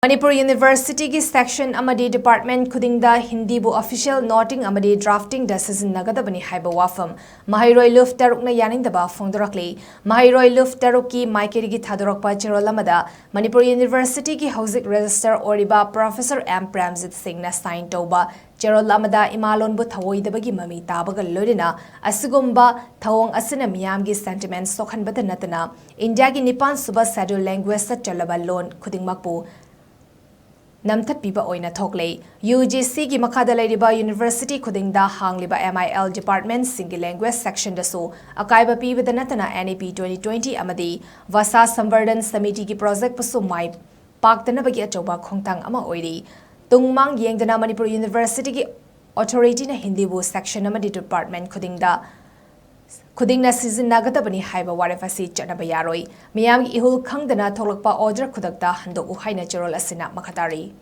Manipur University ki section AMADI department KHUDINGDA HINDIBU official noting AMADI drafting da SIJINNAGADABANI HAIBA WAPHAM Maheiroi Lup tarukna Yaningdaba Phongdorakli Maheiroi Lup taruki Maikeri ki Thadorokpa Cherolamada Manipur University ki Houzik Register Oriba Professor M. Pramjit Singh na sign toba Cherolamada Imalonbu Thawoidabagi Mami Tabaga Lodina Asugumba Thawong Asina Miyamgi sentiments Sokhanbata Natana India ki Nipan Suba Schedule language sa Chalaba loan Khudingmakpu Namtat piba oina thoklei UGC ki makada lairiba University KHUDINGDA hangliba MIL department single language section dasu akaiba piba danatana NAP 2020 amadi Vasa Samvardhan Samiti ki project pasu mai pakdana bagi achoba khongtang ama oiri tungmang yengdana Manipur University ki authority na HINDIBU section amadi department KHUDINGDA SIJINNAGADABANI HAIBA warefasi chatnaba yaroi miyam ihul khangdana tholakpa order khudakta handok u haina cherol asina makhatari